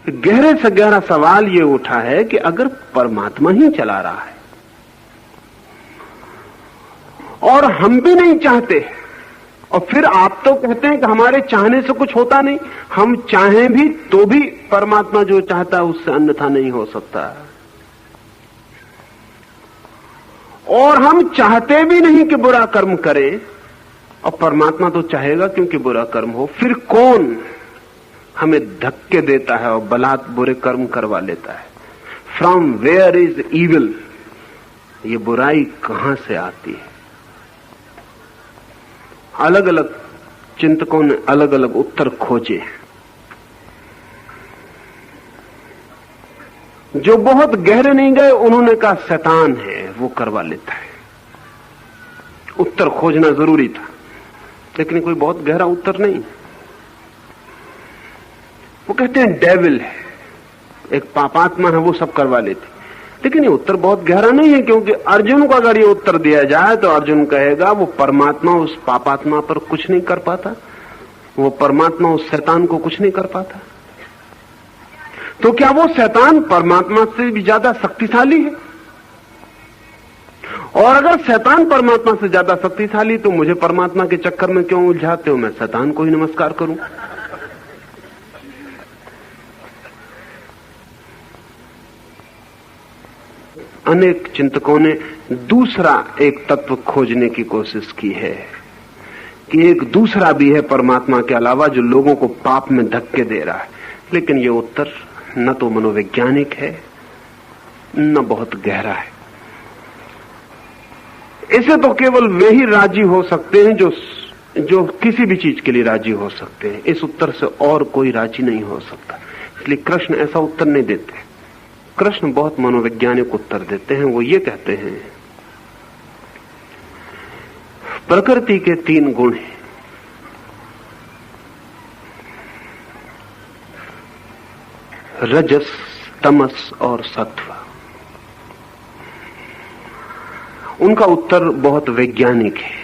गहरे से गहरा सवाल ये उठा है कि अगर परमात्मा ही चला रहा है और हम भी नहीं चाहते, और फिर आप तो कहते हैं कि हमारे चाहने से कुछ होता नहीं, हम चाहें भी तो भी परमात्मा जो चाहता है उससे अन्यथा नहीं हो सकता, और हम चाहते भी नहीं कि बुरा कर्म करें और परमात्मा तो चाहेगा क्योंकि बुरा कर्म हो, फिर कौन हमें धक्के देता है और बलात् बुरे कर्म करवा लेता है? फ्रॉम वेयर इज इविल, ये बुराई कहां से आती है? अलग अलग चिंतकों ने अलग अलग उत्तर खोजे। जो बहुत गहरे नहीं गए उन्होंने कहा शैतान है, वो करवा लेता है। उत्तर खोजना जरूरी था, लेकिन कोई बहुत गहरा उत्तर नहीं। वो कहते हैं डेविल है, एक पापात्मा है, वो सब करवा लेती। लेकिन ये उत्तर बहुत गहरा नहीं है, क्योंकि अर्जुन को अगर ये उत्तर दिया जाए तो अर्जुन कहेगा वो परमात्मा उस पापात्मा पर कुछ नहीं कर पाता, वो परमात्मा उस शैतान को कुछ नहीं कर पाता। तो क्या वो शैतान परमात्मा से भी ज्यादा शक्तिशाली है? और अगर शैतान परमात्मा से ज्यादा शक्तिशाली तो मुझे परमात्मा के चक्कर में क्यों उलझाते हो? मैं शैतान को ही नमस्कार करूं। अनेक चिंतकों ने दूसरा एक तत्व खोजने की कोशिश की है कि एक दूसरा भी है परमात्मा के अलावा जो लोगों को पाप में धक्के दे रहा है, लेकिन ये उत्तर न तो मनोवैज्ञानिक है न बहुत गहरा है। इसे तो केवल वे ही राजी हो सकते हैं जो किसी भी चीज के लिए राजी हो सकते हैं। इस उत्तर से और कोई राजी नहीं हो सकता, इसलिए कृष्ण ऐसा उत्तर नहीं देते। कृष्ण बहुत मनोवैज्ञानिक उत्तर देते हैं। वो ये कहते हैं प्रकृति के 3 गुण हैं, रजस, तमस और सत्व। उनका उत्तर बहुत वैज्ञानिक है।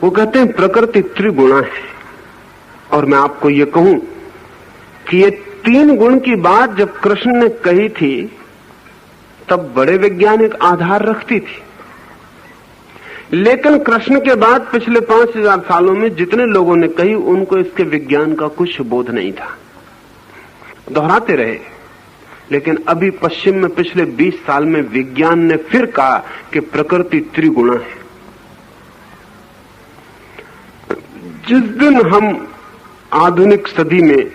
वो कहते हैं प्रकृति त्रिगुणा है, और मैं आपको ये कहूं कि ये 3 गुण की बात जब कृष्ण ने कही थी तब बड़े वैज्ञानिक आधार रखती थी, लेकिन कृष्ण के बाद पिछले 5000 सालों में जितने लोगों ने कही उनको इसके विज्ञान का कुछ बोध नहीं था। दोहराते रहे, लेकिन अभी पश्चिम में पिछले 20 साल में विज्ञान ने फिर कहा कि प्रकृति त्रिगुणा है। जिस दिन हम आधुनिक सदी में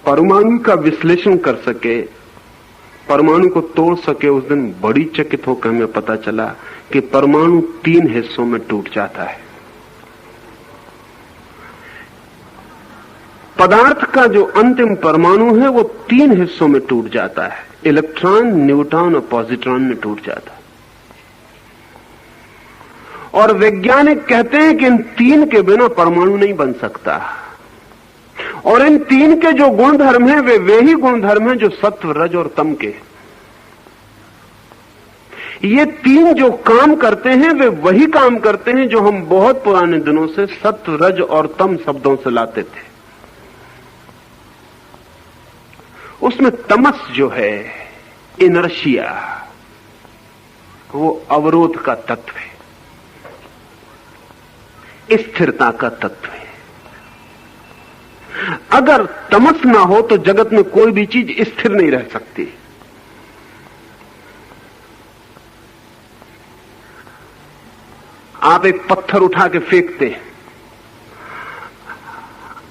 परमाणु का विश्लेषण कर सके, परमाणु को तोड़ सके, उस दिन बड़ी चकित होकर हमें पता चला कि परमाणु 3 हिस्सों में टूट जाता है। पदार्थ का जो अंतिम परमाणु है वो 3 हिस्सों में टूट जाता है, इलेक्ट्रॉन, न्यूट्रॉन और पॉजिट्रॉन में टूट जाता है। और वैज्ञानिक कहते हैं कि इन 3 के बिना परमाणु नहीं बन सकता, और इन 3 के जो गुण धर्म हैं वे ही गुण धर्म हैं जो सत्व, रज और तम के। ये 3 जो काम करते हैं वे वही काम करते हैं जो हम बहुत पुराने दिनों से सत्व, रज और तम शब्दों से लाते थे। उसमें तमस जो है, इनर्शिया, वो अवरोध का तत्व है, स्थिरता का तत्व है। अगर तमस ना हो तो जगत में कोई भी चीज स्थिर नहीं रह सकती। आप एक पत्थर उठा के फेंकते हैं,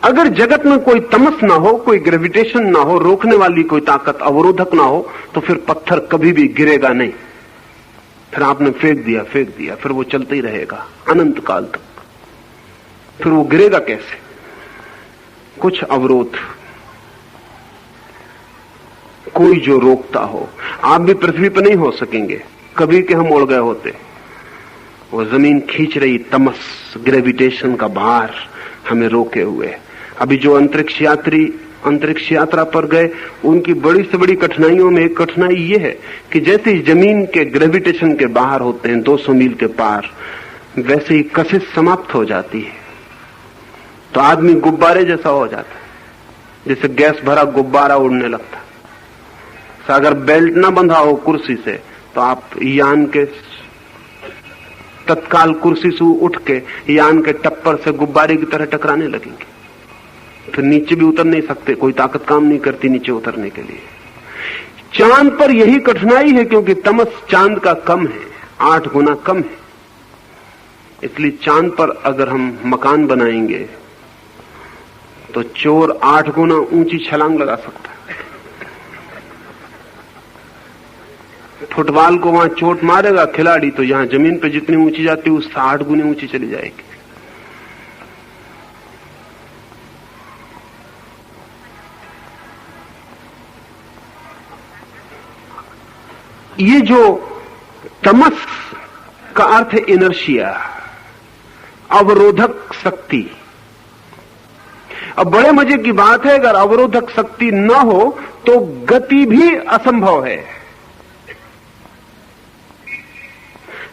अगर जगत में कोई तमस ना हो, कोई ग्रेविटेशन ना हो, रोकने वाली कोई ताकत, अवरोधक ना हो, तो फिर पत्थर कभी भी गिरेगा नहीं। फिर आपने फेंक दिया, फिर वो चलता ही रहेगा अनंत काल तक। फिर वो गिरेगा कैसे? कुछ अवरोध, कोई जो रोकता हो। आप भी पृथ्वी पर नहीं हो सकेंगे, कभी के हम उड़ गए होते। वो जमीन खींच रही तमस, ग्रेविटेशन का भार हमें रोके हुए। अभी जो अंतरिक्ष यात्री अंतरिक्ष यात्रा पर गए, उनकी बड़ी से बड़ी कठिनाइयों में एक कठिनाई ये है कि जैसे ही जमीन के ग्रेविटेशन के बाहर होते हैं 200 मील के पार, वैसे ही कशिश समाप्त हो जाती है, तो आदमी गुब्बारे जैसा हो जाता है। जैसे गैस भरा गुब्बारा उड़ने लगता। अगर बेल्ट ना बंधा हो कुर्सी से तो आप यान के तत्काल कुर्सी से उठ के यान के टप्पर से गुब्बारे की तरह टकराने लगेंगे, फिर नीचे भी उतर नहीं सकते, कोई ताकत काम नहीं करती नीचे उतरने के लिए। चांद पर यही कठिनाई है, क्योंकि तमस चांद का कम है, 8 गुना कम है। इसलिए चांद पर अगर हम मकान बनाएंगे तो चोर 8 गुना ऊंची छलांग लगा सकता है। फुटबॉल को वहां चोट मारेगा खिलाड़ी तो यहां जमीन पे जितनी ऊंची जाती है उससे 8 गुनी ऊंची चली जाएगी। ये जो तमस का अर्थ है इनर्शिया, अवरोधक शक्ति। अब बड़े मजे की बात है, अगर अवरोधक शक्ति न हो तो गति भी असंभव है।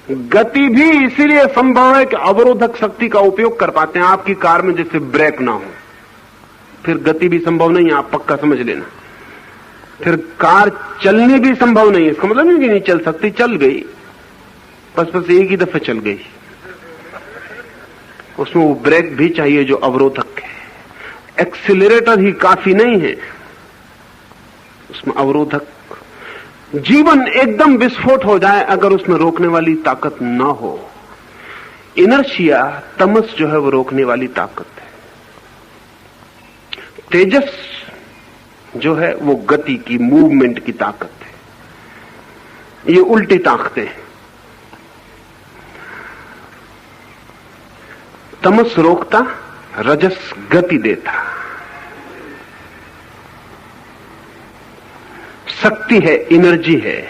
गति भी इसीलिए संभव है कि अवरोधक शक्ति का उपयोग कर पाते हैं। आपकी कार में जैसे ब्रेक ना हो, फिर गति भी संभव नहीं है, आप पक्का समझ लेना। फिर कार चलनी भी संभव नहीं है, इसका मतलब नहीं कि नहीं चल सकती, चल गई, बस एक ही दफे चल गई। उसमें वो ब्रेक भी चाहिए जो अवरोधक है। एक्सीलरेटर ही काफी नहीं है, उसमें अवरोधक। जीवन एकदम विस्फोट हो जाए अगर उसमें रोकने वाली ताकत न हो। इनर्शिया, तमस जो है वो रोकने वाली ताकत है। तेजस जो है वो गति की, मूवमेंट की ताकत है। ये उल्टी ताकतें हैं। तमस रोकता, रजस गति देता। शक्ति है, एनर्जी है।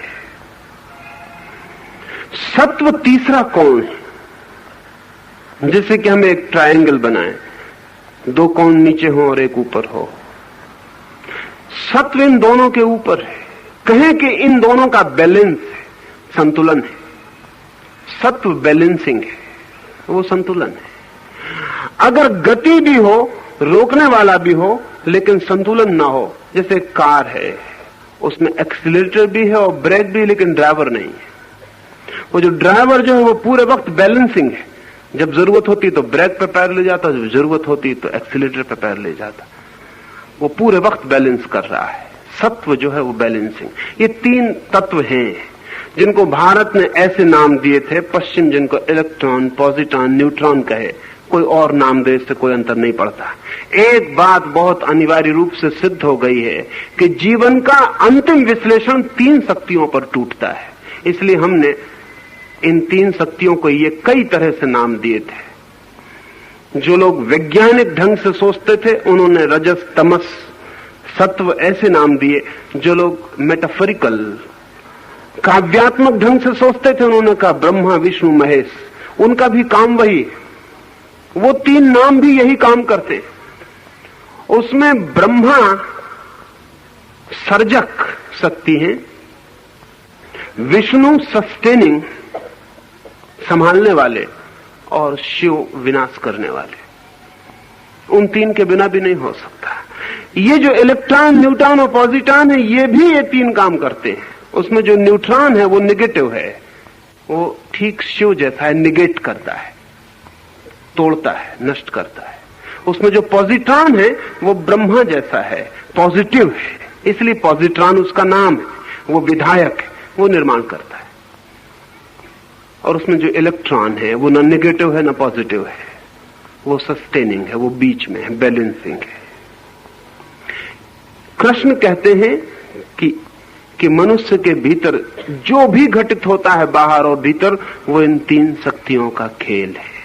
सत्व तीसरा कौन है? जैसे कि हम एक ट्रायंगल बनाएं, 2 कोण नीचे हो और एक ऊपर हो। सत्व इन दोनों के ऊपर है। कहें कि इन दोनों का बैलेंस है, संतुलन है। सत्व बैलेंसिंग है, वो संतुलन है। अगर गति भी हो, रोकने वाला भी हो, लेकिन संतुलन ना हो, जैसे कार है, उसमें एक्सीलरेटर भी है और ब्रेक भी, लेकिन ड्राइवर नहीं है। वो जो ड्राइवर जो है वो पूरे वक्त बैलेंसिंग है। जब जरूरत होती तो ब्रेक पे पैर ले जाता, जब जरूरत होती तो एक्सीलरेटर पे पैर ले जाता। वो पूरे वक्त बैलेंस कर रहा है। सत्व जो है वो बैलेंसिंग। ये 3 तत्व हैं जिनको भारत ने ऐसे नाम दिए थे, पश्चिम जिनको इलेक्ट्रॉन, पॉजिट्रॉन, न्यूट्रॉन कहे, कोई और नाम दे, इससे कोई अंतर नहीं पड़ता। एक बात बहुत अनिवार्य रूप से सिद्ध हो गई है कि जीवन का अंतिम विश्लेषण 3 शक्तियों पर टूटता है। इसलिए हमने इन 3 शक्तियों को ये कई तरह से नाम दिए थे। जो लोग वैज्ञानिक ढंग से सोचते थे उन्होंने रजस, तमस, सत्व ऐसे नाम दिए। जो लोग मेटाफोरिकल, काव्यात्मक ढंग से सोचते थे उन्होंने कहा ब्रह्मा, विष्णु, महेश। उनका भी काम वही है। वो 3 नाम भी यही काम करते। उसमें ब्रह्मा सर्जक शक्ति है, विष्णु सस्टेनिंग, संभालने वाले, और शिव विनाश करने वाले। उन 3 के बिना भी नहीं हो सकता। ये जो इलेक्ट्रॉन, न्यूट्रॉन और पॉजिट्रॉन है, ये भी ये 3 काम करते हैं। उसमें जो न्यूट्रॉन है वो नेगेटिव है, वो ठीक शिव जैसा है, निगेट करता है, तोड़ता है, नष्ट करता है। उसमें जो पॉजिट्रॉन है वो ब्रह्मा जैसा है, पॉजिटिव है, इसलिए पॉजिट्रॉन उसका नाम है। वो विधायक है, वो निर्माण करता है। और उसमें जो इलेक्ट्रॉन है वो न नेगेटिव है न पॉजिटिव है, वो सस्टेनिंग है, वो बीच में है, बैलेंसिंग है। कृष्ण कहते हैं कि मनुष्य के भीतर जो भी घटित होता है, बाहर और भीतर, वो इन 3 शक्तियों का खेल है।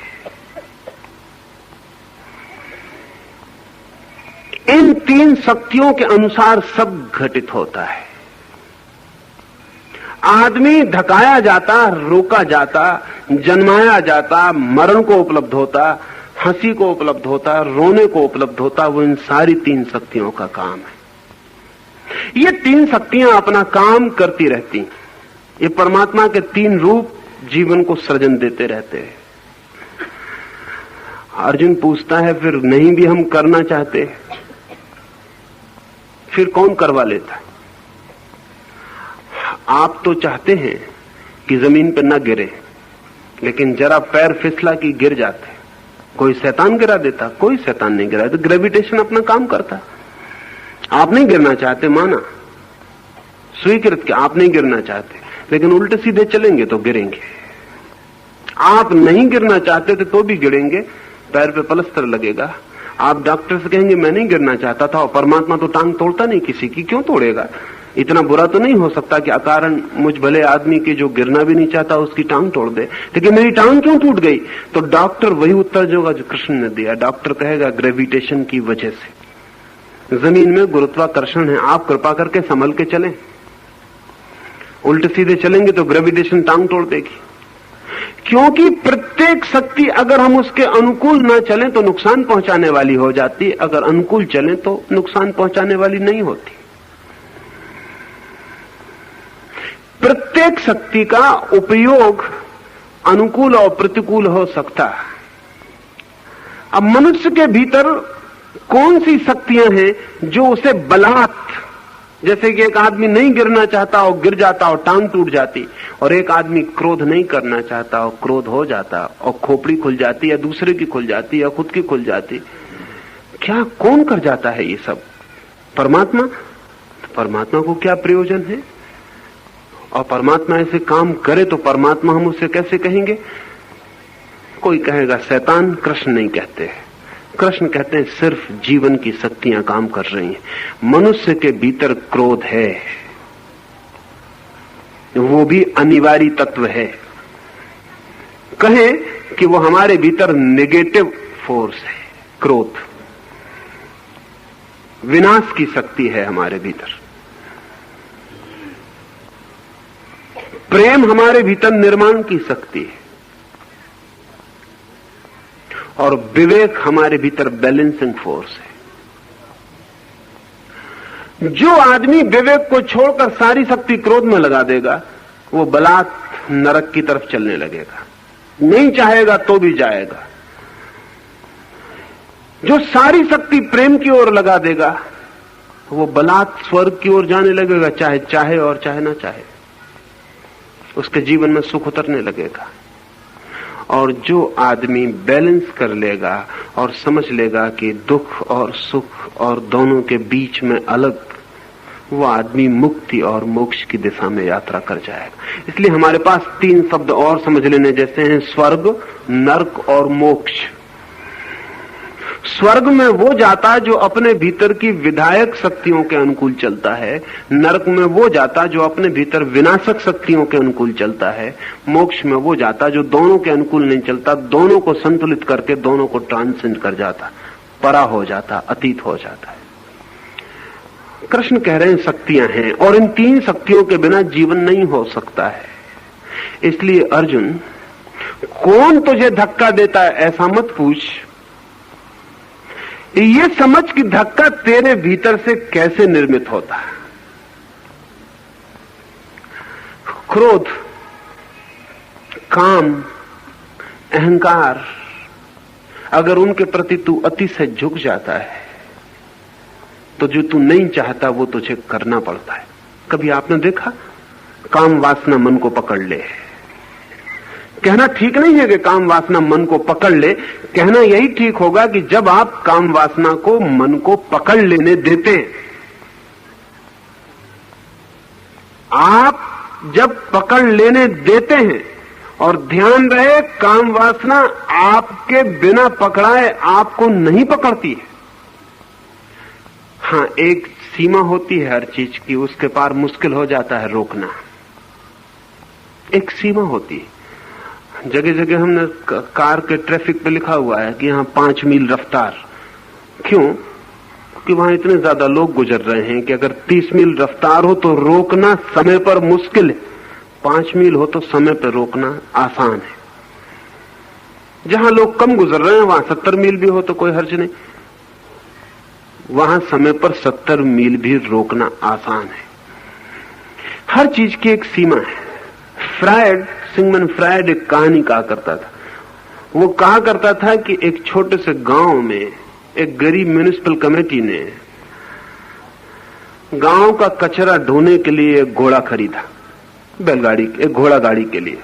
इन 3 शक्तियों के अनुसार सब घटित होता है। आदमी धकाया जाता, रोका जाता, जन्माया जाता, मरण को उपलब्ध होता, हंसी को उपलब्ध होता, रोने को उपलब्ध होता, वो इन सारी 3 शक्तियों का काम है। ये 3 शक्तियां अपना काम करती रहती। ये परमात्मा के 3 रूप जीवन को सृजन देते रहते हैं। अर्जुन पूछता है फिर नहीं भी हम करना चाहते फिर कौन करवा लेता है? आप तो चाहते हैं कि जमीन पर न गिरे, लेकिन जरा पैर फिसला कि गिर जाते। कोई शैतान गिरा देता? कोई शैतान नहीं गिरा देता, ग्रेविटेशन अपना काम करता। आप नहीं गिरना चाहते, माना, स्वीकृत कि आप नहीं गिरना चाहते, लेकिन उल्टे सीधे चलेंगे तो गिरेंगे। आप नहीं गिरना चाहते थे तो भी गिरेंगे, पैर पे पलस्तर लगेगा। आप डॉक्टर से कहेंगे मैं नहीं गिरना चाहता था, और परमात्मा तो टांग तोड़ता नहीं किसी की, क्यों तोड़ेगा? इतना बुरा तो नहीं हो सकता कि अकारण मुझ भले आदमी के जो गिरना भी नहीं चाहता उसकी टांग तोड़ दे। लेकिन मेरी टांग क्यों टूट गई? तो डॉक्टर वही उत्तर देगा जो कृष्ण ने दिया। डॉक्टर कहेगा ग्रेविटेशन की वजह से। जमीन में गुरुत्वाकर्षण है, आप कृपा करके संभल के चलें। उल्टे सीधे चलेंगे तो ग्रेविटेशन टांग तोड़ देगी। क्योंकि प्रत्येक शक्ति अगर हम उसके अनुकूल ना चलें तो नुकसान पहुंचाने वाली हो जाती, अगर अनुकूल चलें तो नुकसान पहुंचाने वाली नहीं होती। प्रत्येक शक्ति का उपयोग अनुकूल और प्रतिकूल हो सकता है। अब मनुष्य के भीतर कौन सी शक्तियां हैं जो उसे बलात्, जैसे कि एक आदमी नहीं गिरना चाहता और गिर जाता और टांग टूट जाती, और एक आदमी क्रोध नहीं करना चाहता और क्रोध हो जाता और खोपड़ी खुल जाती, या दूसरे की खुल जाती या खुद की खुल जाती। क्या कौन कर जाता है ये सब? परमात्मा। तो परमात्मा को क्या प्रयोजन है? और परमात्मा ऐसे काम करे तो परमात्मा हम उसे कैसे कहेंगे? कोई कहेगा शैतान, कृष्ण नहीं कहते। कृष्ण कहते हैं सिर्फ जीवन की शक्तियां काम कर रही हैं। मनुष्य के भीतर क्रोध है, वो भी अनिवार्य तत्व है। कहें कि वो हमारे भीतर नेगेटिव फोर्स है। क्रोध विनाश की शक्ति है हमारे भीतर। प्रेम हमारे भीतर निर्माण की शक्ति है, और विवेक हमारे भीतर बैलेंसिंग फोर्स है। जो आदमी विवेक को छोड़कर सारी शक्ति क्रोध में लगा देगा, वो बलात् नरक की तरफ चलने लगेगा, नहीं चाहेगा तो भी जाएगा। जो सारी शक्ति प्रेम की ओर लगा देगा, वो बलात् स्वर्ग की ओर जाने लगेगा, चाहे चाहे और चाहे ना चाहे। उसके जीवन में सुख उतरने लगेगा। और जो आदमी बैलेंस कर लेगा और समझ लेगा कि दुख और सुख और दोनों के बीच में अलग, वो आदमी मुक्ति और मोक्ष की दिशा में यात्रा कर जाएगा। इसलिए हमारे पास 3 शब्द और समझ लेने जैसे हैं, स्वर्ग, नरक और मोक्ष। स्वर्ग में वो जाता जो अपने भीतर की विधायक शक्तियों के अनुकूल चलता है, नरक में वो जाता जो अपने भीतर विनाशक शक्तियों के अनुकूल चलता है, मोक्ष में वो जाता जो दोनों के अनुकूल नहीं चलता, दोनों को संतुलित करके दोनों को ट्रांसेंड कर जाता, परा हो जाता, अतीत हो जाता है। कृष्ण कह रहे हैं शक्तियां हैं, और इन 3 शक्तियों के बिना जीवन नहीं हो सकता है। इसलिए अर्जुन, कौन तुझे धक्का देता है ऐसा मत पूछ, ये समझ कि धक्का तेरे भीतर से कैसे निर्मित होता है। क्रोध, काम, अहंकार, अगर उनके प्रति तू अतिशय झुक जाता है तो जो तू नहीं चाहता वो तुझे करना पड़ता है। कभी आपने देखा काम वासना मन को पकड़ ले? कहना ठीक नहीं है कि काम वासना मन को पकड़ ले, कहना यही ठीक होगा कि जब आप काम वासना को मन को पकड़ लेने देते हैं, आप जब पकड़ लेने देते हैं, और ध्यान रहे काम वासना आपके बिना पकड़ाए आपको नहीं पकड़ती है। हाँ, एक सीमा होती है हर चीज की, उसके पार मुश्किल हो जाता है रोकना। एक सीमा होती है। जगह जगह हमने कार के ट्रैफिक पे लिखा हुआ है कि यहां 5 मील रफ्तार। क्यों? क्योंकि वहां इतने ज्यादा लोग गुजर रहे हैं कि अगर 30 मील रफ्तार हो तो रोकना समय पर मुश्किल है, 5 मील हो तो समय पर रोकना आसान है। जहां लोग कम गुजर रहे हैं वहां 70 मील भी हो तो कोई हर्ज नहीं, वहां समय पर 70 मील भी रोकना आसान है। हर चीज की एक सीमा है। सिगमंड फ्रायड एक कहानी कहा करता था। वो कहा करता था कि एक छोटे से गांव में एक गरीब म्युनिसिपल कमेटी ने गांव का कचरा ढोने के लिए एक घोड़ा खरीदा, बैलगाड़ी, एक घोड़ा गाड़ी के लिए।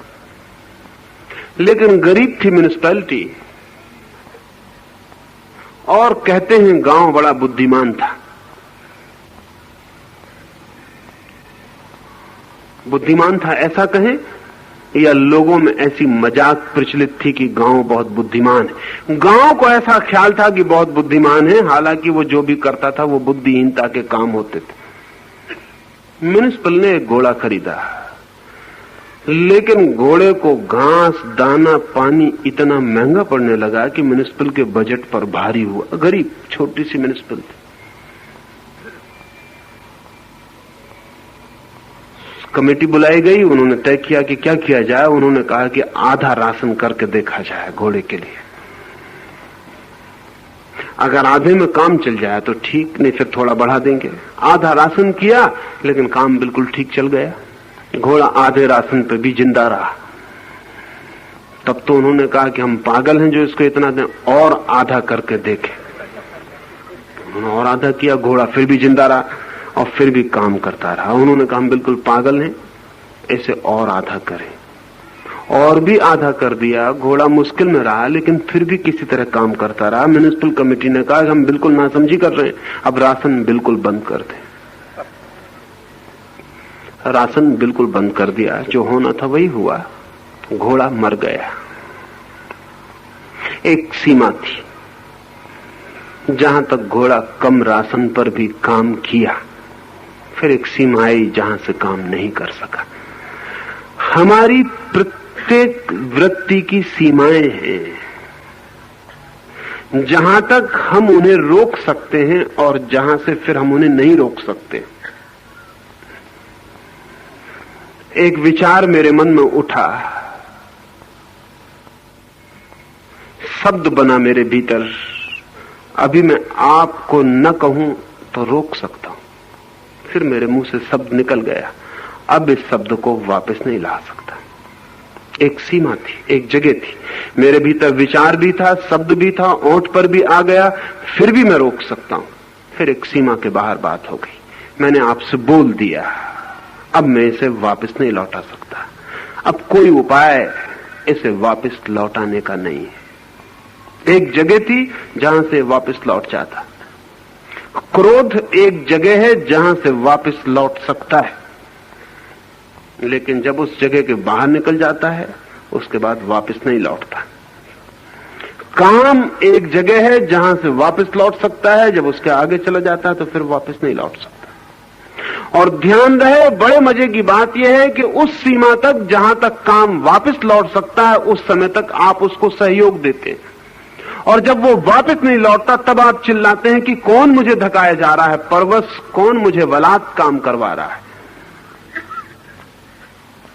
लेकिन गरीब थी म्युनिसिपैलिटी, और कहते हैं गांव बड़ा बुद्धिमान था। बुद्धिमान था ऐसा कहें, या लोगों में ऐसी मजाक प्रचलित थी कि गांव बहुत बुद्धिमान है। गांव को ऐसा ख्याल था कि बहुत बुद्धिमान है, हालांकि वो जो भी करता था वो बुद्धिहीनता के काम होते थे। म्युनिसिपल ने एक घोड़ा खरीदा, लेकिन घोड़े को घास, दाना, पानी इतना महंगा पड़ने लगा कि म्युनिसिपल के बजट पर भारी हुआ। गरीब छोटी सी म्युनिसिपल थी। कमेटी बुलाई गई, उन्होंने तय किया कि क्या किया जाए। उन्होंने कहा कि आधा राशन करके देखा जाए घोड़े के लिए। अगर आधे में काम चल जाए तो ठीक, नहीं फिर थोड़ा बढ़ा देंगे। आधा राशन किया, लेकिन काम बिल्कुल ठीक चल गया। घोड़ा आधे राशन पे भी जिंदा रहा। तब तो उन्होंने कहा कि हम पागल हैं जो इसको इतना दें, और आधा करके देखें। उन्होंने और आधा किया, घोड़ा फिर भी जिंदा रहा और फिर भी काम करता रहा। उन्होंने कहा हम बिल्कुल पागल हैं, इसे और आधा करें। और भी आधा कर दिया। घोड़ा मुश्किल में रहा, लेकिन फिर भी किसी तरह काम करता रहा। म्युनिसिपल कमेटी ने कहा कि हम बिल्कुल नासमझी कर रहे हैं, अब राशन बिल्कुल बंद कर दें। राशन बिल्कुल बंद कर दिया। जो होना था वही हुआ, घोड़ा मर गया। एक सीमा थी जहां तक घोड़ा कम राशन पर भी काम किया, फिर एक सीमा आई जहां से काम नहीं कर सका। हमारी प्रत्येक वृत्ति की सीमाएं हैं, जहां तक हम उन्हें रोक सकते हैं और जहां से फिर हम उन्हें नहीं रोक सकते। एक विचार मेरे मन में उठा, शब्द बना मेरे भीतर। अभी मैं आपको न कहूं तो रोक सकता हूं, फिर मेरे मुंह से शब्द निकल गया। अब इस शब्द को वापस नहीं ला सकता। एक सीमा थी, एक जगह थी, मेरे भीतर विचार भी था, शब्द भी था, ओंठ पर भी आ गया, फिर भी मैं रोक सकता हूं। फिर एक सीमा के बाहर बात हो गई। मैंने आपसे बोल दिया, अब मैं इसे वापस नहीं लौटा सकता। अब कोई उपाय इसे वापस लौटाने का नहीं है। एक जगह थी जहां से वापस लौट जाता। क्रोध एक जगह है जहां से वापस लौट सकता है, लेकिन जब उस जगह के बाहर निकल जाता है उसके बाद वापस नहीं लौटता। काम एक जगह है जहां से वापस लौट सकता है, जब उसके आगे चला जाता है तो फिर वापस नहीं लौट सकता। और ध्यान रहे, बड़े मजे की बात यह है कि उस सीमा तक जहां तक काम वापस लौट सकता है, उस समय तक आप उसको सहयोग देते हैं, और जब वो वापस नहीं लौटता तब आप चिल्लाते हैं कि कौन मुझे धकाया जा रहा है, परवश कौन मुझे बलात् काम करवा रहा है।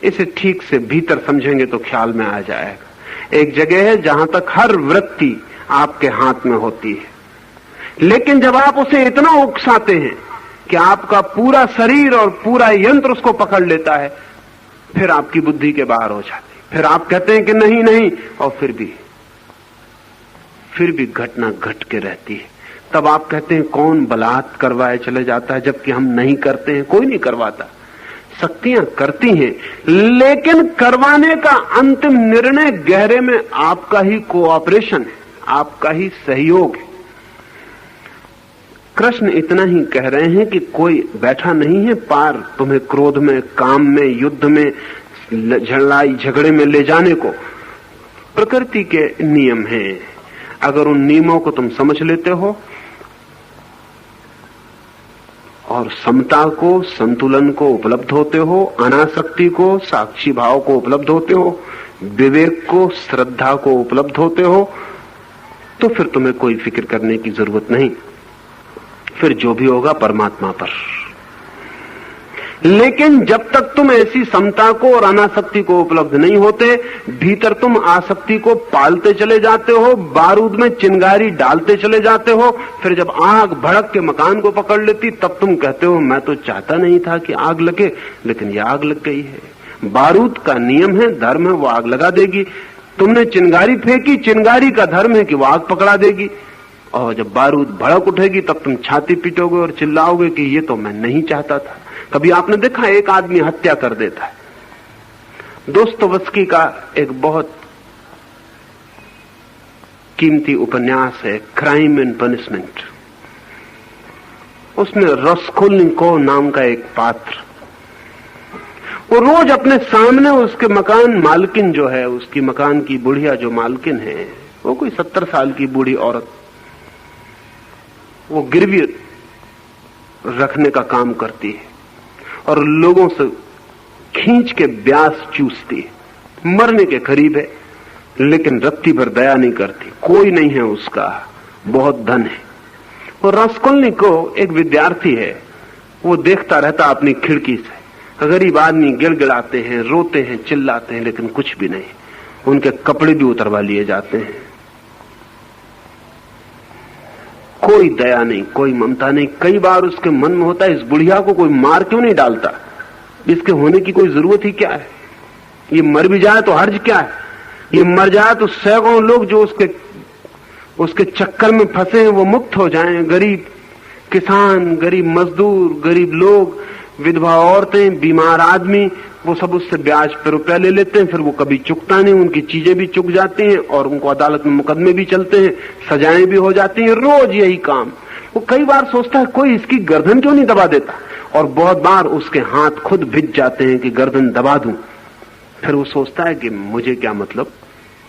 इसे ठीक से भीतर समझेंगे तो ख्याल में आ जाएगा। एक जगह है जहां तक हर वृत्ति आपके हाथ में होती है, लेकिन जब आप उसे इतना उकसाते हैं कि आपका पूरा शरीर और पूरा यंत्र उसको पकड़ लेता है, फिर आपकी बुद्धि के बाहर हो जाती। फिर आप कहते हैं कि नहीं नहीं, और फिर भी घटना घट के रहती है। तब आप कहते हैं कौन बलात् करवाए चले जाता है, जबकि हम नहीं करते हैं, कोई नहीं करवाता। शक्तियां करती हैं, लेकिन करवाने का अंतिम निर्णय गहरे में आपका ही कोऑपरेशन है, आपका ही सहयोग है। कृष्ण इतना ही कह रहे हैं कि कोई बैठा नहीं है पार तुम्हें क्रोध में, काम में, युद्ध में, लड़ाई झगड़े में ले जाने को। प्रकृति के नियम हैं, अगर उन नियमों को तुम समझ लेते हो और समता को, संतुलन को उपलब्ध होते हो, अनासक्ति को, साक्षी भाव को उपलब्ध होते हो, विवेक को, श्रद्धा को उपलब्ध होते हो, तो फिर तुम्हें कोई फिक्र करने की जरूरत नहीं। फिर जो भी होगा परमात्मा पर। लेकिन जब तक तुम ऐसी समता को और अनासक्ति को उपलब्ध नहीं होते, भीतर तुम आसक्ति को पालते चले जाते हो, बारूद में चिंगारी डालते चले जाते हो। फिर जब आग भड़क के मकान को पकड़ लेती, तब तुम कहते हो मैं तो चाहता नहीं था कि आग लगे, लेकिन ये आग लग गई है। बारूद का नियम है, धर्म है, वो आग लगा देगी। तुमने चिंगारी फेंकी, चिंगारी का धर्म है कि वो आग पकड़ा देगी। और जब बारूद भड़क उठेगी तब तुम छाती पीटोगे और चिल्लाओगे कि ये तो मैं नहीं चाहता था। कभी आपने देखा एक आदमी हत्या कर देता है। दोस्तोयेवस्की का एक बहुत कीमती उपन्यास है क्राइम एंड पनिशमेंट। उसमें रस्कोल्निकोव नाम का एक पात्र, वो रोज अपने सामने उसके मकान मालकिन जो है, उसकी मकान की बुढ़िया जो मालकिन है, वो कोई 70 साल की बूढ़ी औरत, वो गिरवी रखने का काम करती है और लोगों से खींच के ब्याज चूसती है। मरने के करीब है लेकिन रत्ती भर दया नहीं करती। कोई नहीं है उसका, बहुत धन है। और रास्कोल्निकोव एक विद्यार्थी है, वो देखता रहता अपनी खिड़की से। गरीब आदमी गिड़गिड़ाते हैं, रोते हैं, चिल्लाते हैं, लेकिन कुछ भी नहीं। उनके कपड़े भी उतरवा लिए जाते हैं। कोई दया नहीं, कोई ममता नहीं। कई बार उसके मन में होता है इस बुढ़िया को कोई मार क्यों नहीं डालता, इसके होने की कोई जरूरत ही क्या है। ये मर भी जाए तो हर्ज क्या है, ये मर जाए तो सैकड़ों लोग जो उसके चक्कर में फंसे हैं वो मुक्त हो जाएं। गरीब किसान, गरीब मजदूर, गरीब लोग, विधवा औरतें, बीमार आदमी, वो सब उससे ब्याज पे रुपया ले लेते हैं। फिर वो कभी चुकता नहीं, उनकी चीजें भी चुक जाती हैं और उनको अदालत में मुकदमे भी चलते हैं, सजाएं भी हो जाती हैं। रोज यही काम। वो कई बार सोचता है कोई इसकी गर्दन क्यों नहीं दबा देता, और बहुत बार उसके हाथ खुद भिज जाते हैं कि गर्दन दबा दूं। फिर वो सोचता है कि मुझे क्या मतलब,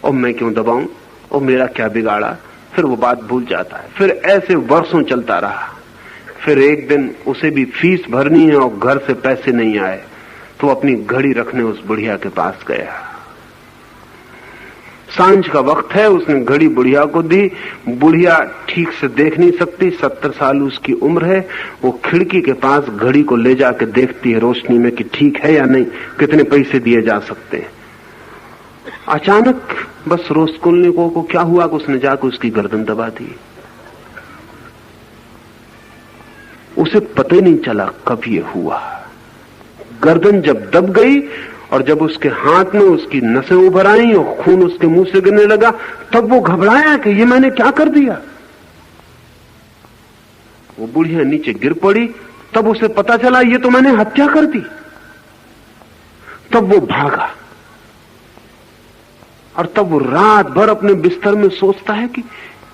और मैं क्यों दबाऊं, और मेरा क्या बिगाड़ा। फिर वो बात भूल जाता है। फिर ऐसे वर्षों चलता रहा। फिर एक दिन उसे भी फीस भरनी है और घर से पैसे नहीं आए, तो अपनी घड़ी रखने उस बुढ़िया के पास गया। सांझ का वक्त है, उसने घड़ी बुढ़िया को दी। बुढ़िया ठीक से देख नहीं सकती, 70 साल उसकी उम्र है। वो खिड़की के पास घड़ी को ले जाके देखती है रोशनी में कि ठीक है या नहीं, कितने पैसे दिए जा सकते हैं। अचानक बस रास्कोल्निकोव को क्या हुआ कि उसने जाकर उसकी गर्दन दबा दी। उसे पता ही नहीं चला कब ये हुआ। गर्दन जब दब गई और जब उसके हाथ में उसकी नसें उभर आई और खून उसके मुंह से गिरने लगा, तब वो घबराया कि ये मैंने क्या कर दिया। वो बुढ़िया नीचे गिर पड़ी, तब उसे पता चला ये तो मैंने हत्या कर दी। तब वो भागा और तब वो रात भर अपने बिस्तर में सोचता है कि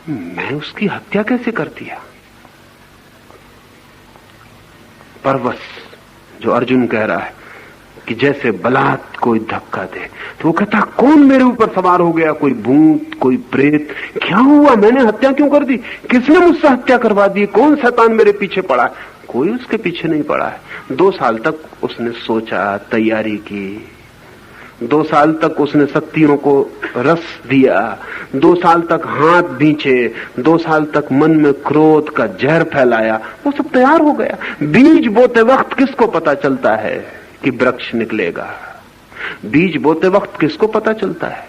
मैं उसकी हत्या कैसे कर दिया। परवश जो अर्जुन कह रहा है कि जैसे बलात् कोई धक्का दे, तो वो कहता कौन मेरे ऊपर सवार हो गया, कोई भूत, कोई प्रेत, क्या हुआ, मैंने हत्या क्यों कर दी, किसने मुझसे हत्या करवा दी, कौन शैतान मेरे पीछे पड़ा है। कोई उसके पीछे नहीं पड़ा है। 2 साल तक उसने सोचा, तैयारी की। 2 साल तक उसने शक्तियों को रस दिया। 2 साल तक हाथ भींचे। 2 साल तक मन में क्रोध का जहर फैलाया। वो सब तैयार हो गया। बीज बोते वक्त किसको पता चलता है कि वृक्ष निकलेगा। बीज बोते वक्त किसको पता चलता है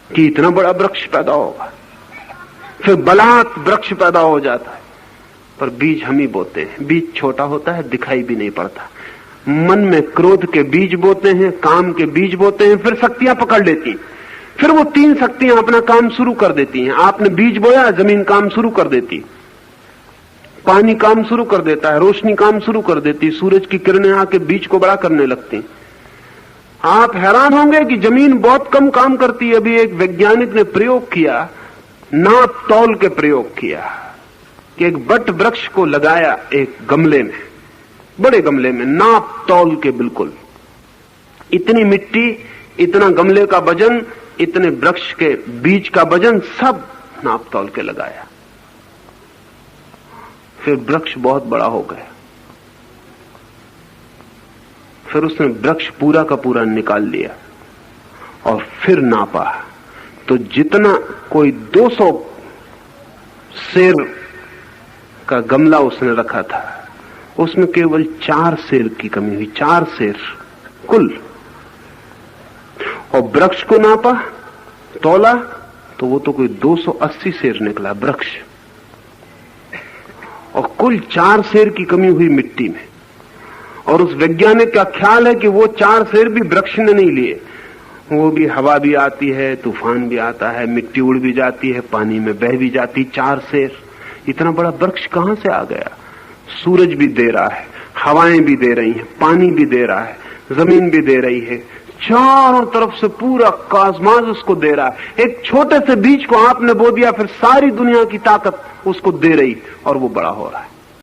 कि इतना बड़ा वृक्ष पैदा होगा। फिर बलात् वृक्ष पैदा हो जाता है। पर बीज हम ही बोते हैं। बीज छोटा होता है, दिखाई भी नहीं पड़ता। मन में क्रोध के बीज बोते हैं, काम के बीज बोते हैं, फिर शक्तियां पकड़ लेती। फिर वो 3 शक्तियां अपना काम शुरू कर देती हैं। आपने बीज बोया, जमीन काम शुरू कर देती, पानी काम शुरू कर देता है, रोशनी काम शुरू कर देती, सूरज की किरणें आके बीज को बड़ा करने लगती। आप हैरान होंगे कि जमीन बहुत कम काम करती है। अभी एक वैज्ञानिक ने प्रयोग किया, नाप तौल के प्रयोग किया कि एक बट वृक्ष को लगाया एक गमले में, बड़े गमले में, नाप तौल के बिल्कुल, इतनी मिट्टी, इतना गमले का वजन, इतने वृक्ष के बीज का वजन, सब नाप तौल के लगाया। फिर वृक्ष बहुत बड़ा हो गया। फिर उसने वृक्ष पूरा का पूरा निकाल लिया और फिर नापा, तो जितना कोई 200 सेर का गमला उसने रखा था, उसमें केवल 4 सेर की कमी हुई। 4 सेर कुल। और वृक्ष को नापा, तोला, तो वो तो कोई 280 सेर निकला वृक्ष, और कुल 4 सेर की कमी हुई मिट्टी में। और उस वैज्ञानिक का ख्याल है कि वो 4 सेर भी वृक्ष ने नहीं लिए, वो भी हवा भी आती है, तूफान भी आता है, मिट्टी उड़ भी जाती है, पानी में बह भी जाती। 4 शेर, इतना बड़ा वृक्ष कहां से आ गया? सूरज भी दे रहा है, हवाएं भी दे रही हैं, पानी भी दे रहा है, जमीन भी दे रही है, चारों तरफ से पूरा कॉस्मॉस उसको दे रहा है। एक छोटे से बीज को आपने बो दिया, फिर सारी दुनिया की ताकत उसको दे रही और वो बड़ा हो रहा है।